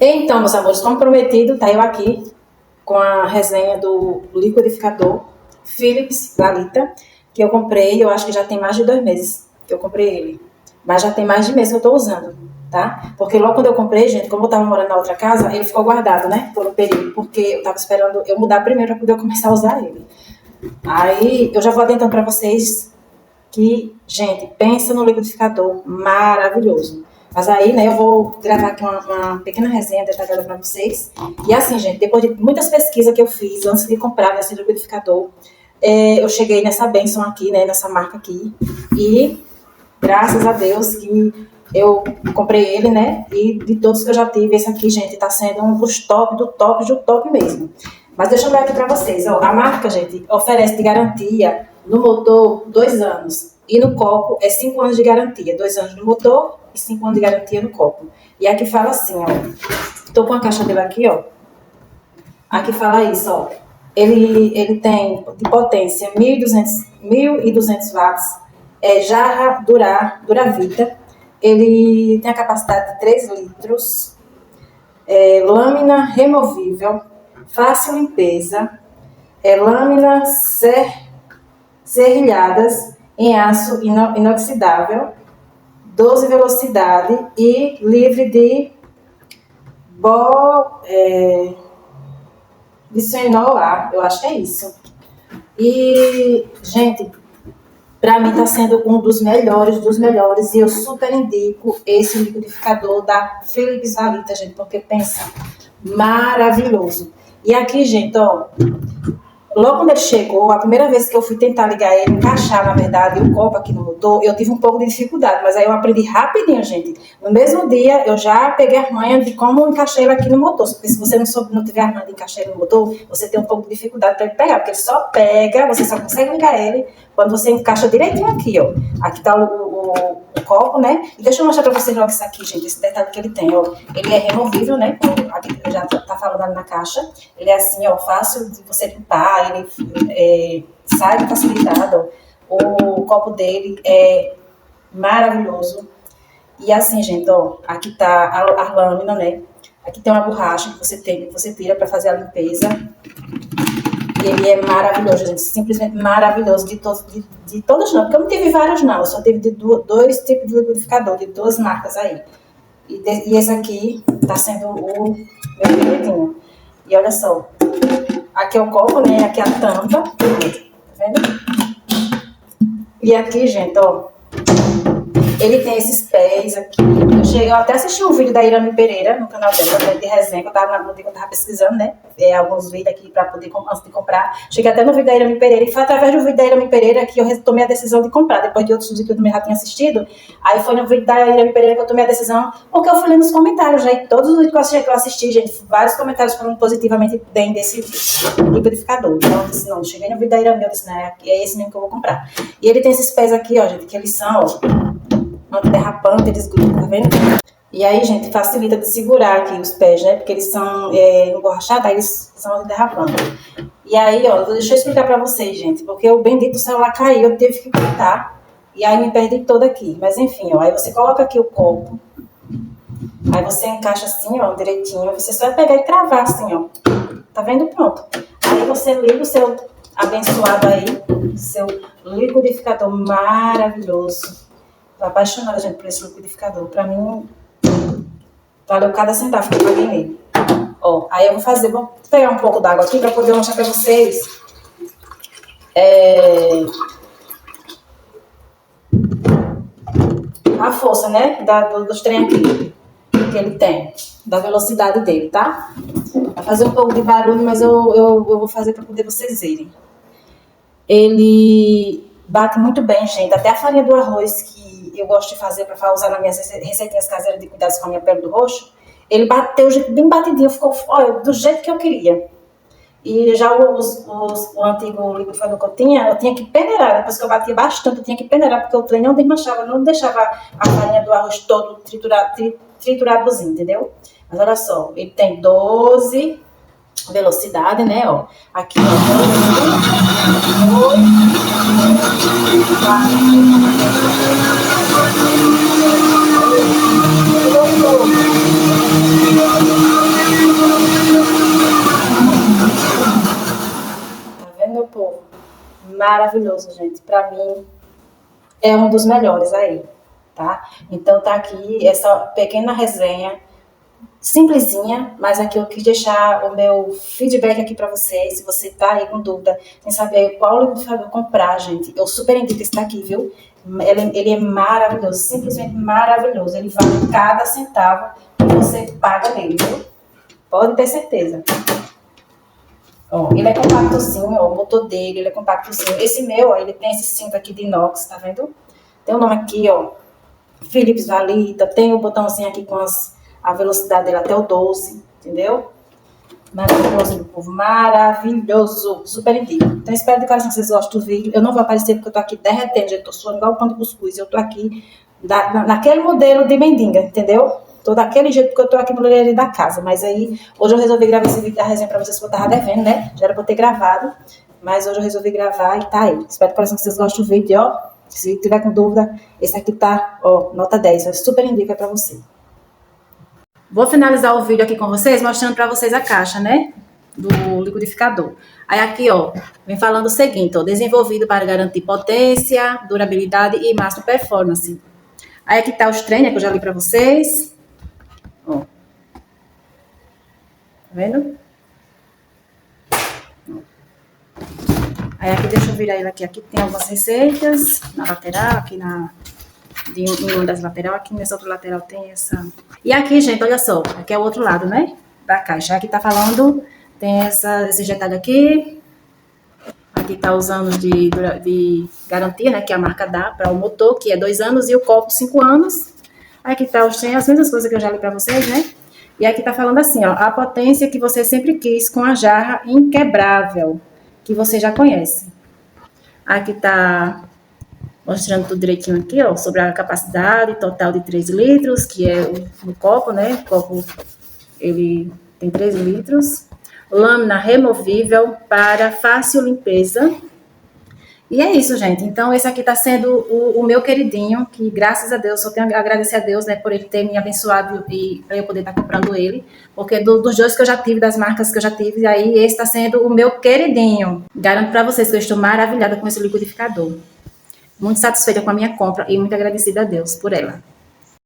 Então, meus amores, como prometido, tá eu aqui com a resenha do liquidificador Philips Lalita, que eu comprei, eu acho que já tem mais de 2 meses que eu comprei ele. Mas já tem mais de mês que eu tô usando, tá? Porque logo quando eu comprei, gente, como eu tava morando na outra casa, ele ficou guardado, né, por um período, porque eu tava esperando eu mudar primeiro para poder começar a usar ele. Aí, eu já vou adiantando para vocês que, gente, pensa no liquidificador maravilhoso. Mas aí, né, eu vou gravar aqui uma pequena resenha detalhada para vocês. E assim, gente, depois de muitas pesquisas que eu fiz antes de comprar esse liquidificador, eu cheguei nessa bênção aqui, né, nessa marca aqui. E graças a Deus que eu comprei ele, né, e de todos que eu já tive, esse aqui, gente, tá sendo um dos top, do top mesmo. Mas deixa eu ver aqui para vocês, ó, a marca, gente, oferece de garantia no motor 2 anos e no copo é 5 anos de garantia, 2 anos no motor e 5 anos de garantia no copo. E aqui fala assim, ó, tô com a caixa dele aqui, ó, aqui fala isso, ó, ele tem de potência 1.200 watts, jarra Duravita, ele tem a capacidade de 3 litros, lâmina removível, fácil limpeza, lâminas serrilhadas em aço inoxidável, 12 velocidade e livre de bisfenol A, eu acho que é isso. E, gente, para mim está sendo um dos melhores, e eu super indico esse liquidificador da Philips Lalita, gente, porque pensa, maravilhoso. E aqui, gente, ó, logo quando ele chegou, a primeira vez que eu fui tentar ligar ele, encaixar, na verdade, o copo aqui no motor, eu tive um pouco de dificuldade, mas aí eu aprendi rapidinho, gente. No mesmo dia, eu já peguei a manha de como encaixar ele aqui no motor, porque se você não tiver a manha de encaixar ele no motor, você tem um pouco de dificuldade para ele pegar, porque ele só pega, você só consegue ligar ele quando você encaixa direitinho aqui, ó. Aqui tá o copo, né? E deixa eu mostrar pra vocês logo isso aqui, gente, esse detalhe que ele tem, ó. Ele é removível, né? Aqui já tá falando ali na caixa. Ele é assim, ó, fácil de você limpar, ele sai facilitado. O copo dele é maravilhoso. E assim, gente, ó, aqui tá a lâmina, né? Aqui tem uma borracha que você tira pra fazer a limpeza. Ele é maravilhoso, gente, simplesmente maravilhoso, de todos não, porque eu não tive vários não, eu só tive de 2 tipos de liquidificador, de 2 marcas aí. E esse aqui tá sendo o meu queridinho. E olha só, aqui é o copo, né, aqui é a tampa, tá vendo? E aqui, gente, ó, ele tem esses pés aqui. Eu até assisti um vídeo da Irami Pereira no canal dela, de resenha, que eu tava pesquisando, né? Alguns vídeos aqui pra poder, antes de comprar. Cheguei até no vídeo da Irami Pereira, e foi através do vídeo da Irami Pereira que eu tomei a decisão de comprar. Depois de outros vídeos que eu também já tinha assistido, aí foi no vídeo da Irami Pereira que eu tomei a decisão, porque eu fui lendo nos comentários, já, e todos os vídeos que eu assisti, gente, vários comentários falando positivamente bem desse liquidificador. Então eu disse, não, cheguei no vídeo da Irami, eu disse, né, é esse mesmo que eu vou comprar. E ele tem esses pés aqui, ó, gente, que eles são, ó, antiderrapante, eles grudam, tá vendo? E aí, gente, facilita de segurar aqui os pés, né? Porque eles são emborrachados, aí eles são antiderrapantes. E aí, ó, deixa eu explicar pra vocês, gente, porque o bendito celular caiu, eu tive que cortar, e aí me perdi toda aqui. Mas enfim, ó, aí você coloca aqui o copo, aí você encaixa assim, ó, direitinho, você só vai pegar e travar assim, ó. Tá vendo? Pronto. Aí você liga o seu abençoado aí, seu liquidificador maravilhoso. Tô apaixonada, gente, por esse liquidificador. Pra mim, valeu cada centavo que eu paguei nele. Ó, aí eu vou pegar um pouco d'água aqui pra poder mostrar pra vocês a força, né, dos trem aqui que ele tem, da velocidade dele, tá? Vai fazer um pouco de barulho, mas eu vou fazer pra poder vocês verem. Ele bate muito bem, gente. Até a farinha do arroz que eu gosto de fazer para usar nas minhas receitinhas caseiras de cuidados com a minha pele do rosto, ele bateu bem batidinho, ficou, olha, do jeito que eu queria. E já o antigo liquidificador que eu tinha que peneirar. Depois que eu batia bastante, eu tinha que peneirar, porque o trem não desmanchava, não deixava a farinha do arroz todo trituradozinho, entendeu? Mas olha só, ele tem 12 velocidade, né, ó. Aqui, ó. 8, 4, maravilhoso, gente. Pra mim, é um dos melhores aí, tá? Então tá aqui essa pequena resenha, simplesinha, mas aqui eu quis deixar o meu feedback aqui pra vocês. Se você tá aí com dúvida, sem saber qual liquidificador comprar, gente, eu super indico esse daqui, viu? Ele é maravilhoso, simplesmente maravilhoso. Ele vale cada centavo que você paga nele, viu? Pode ter certeza. Ó, ele é compactozinho, ó, o motor dele, ele é compactozinho. Esse meu, ó, ele tem esse cinto aqui de inox, tá vendo? Tem o nome aqui, ó, Philips Valita, tem o botãozinho aqui com a velocidade dele até o 12, entendeu? Maravilhoso, meu povo, maravilhoso, super indico. Então, espero de coração que vocês gostem do vídeo. Eu não vou aparecer porque eu tô aqui derretendo, gente, tô suando igual o pão de cuscuz. Eu tô aqui naquele modelo de mendiga, entendeu? Tô daquele jeito porque eu tô aqui no leirinho da casa. Mas aí, hoje eu resolvi gravar esse vídeo da resenha pra vocês, porque eu tava devendo, né? Já era pra eu ter gravado, mas hoje eu resolvi gravar e tá aí. Espero de coração que vocês gostem do vídeo, ó. Se tiver com dúvida, esse aqui tá, ó, nota 10. Eu super indico pra você. Vou finalizar o vídeo aqui com vocês, mostrando pra vocês a caixa, né? Do liquidificador. Aí aqui, ó, vem falando o seguinte, ó, desenvolvido para garantir potência, durabilidade e máxima performance. Aí aqui tá os treinos que eu já li pra vocês. Ó. Tá vendo? Aí aqui, deixa eu virar ele aqui. Aqui tem algumas receitas na lateral, aqui em uma das laterais. Aqui nessa outra lateral tem essa. E aqui, gente, olha só. Aqui é o outro lado, né? Da caixa. Aqui tá falando, tem esse detalhe aqui. Aqui tá os anos de garantia, né? Que a marca dá para o motor, que é 2 anos, e o copo 5 anos. Aqui tá as mesmas coisas que eu já li pra vocês, né? E aqui tá falando assim, ó. A potência que você sempre quis com a jarra inquebrável, que você já conhece. Aqui tá mostrando tudo direitinho aqui, ó, sobre a capacidade total de 3 litros, que é o copo, né? O copo, ele tem 3 litros. Lâmina removível para fácil limpeza. E é isso, gente. Então, esse aqui tá sendo o meu queridinho, que graças a Deus, só tenho a agradecer a Deus, né, por ele ter me abençoado e para eu poder estar comprando ele. Porque dos dois que eu já tive, das marcas que eu já tive, aí esse tá sendo o meu queridinho. Garanto para vocês que eu estou maravilhada com esse liquidificador. Muito satisfeita com a minha compra e muito agradecida a Deus por ela.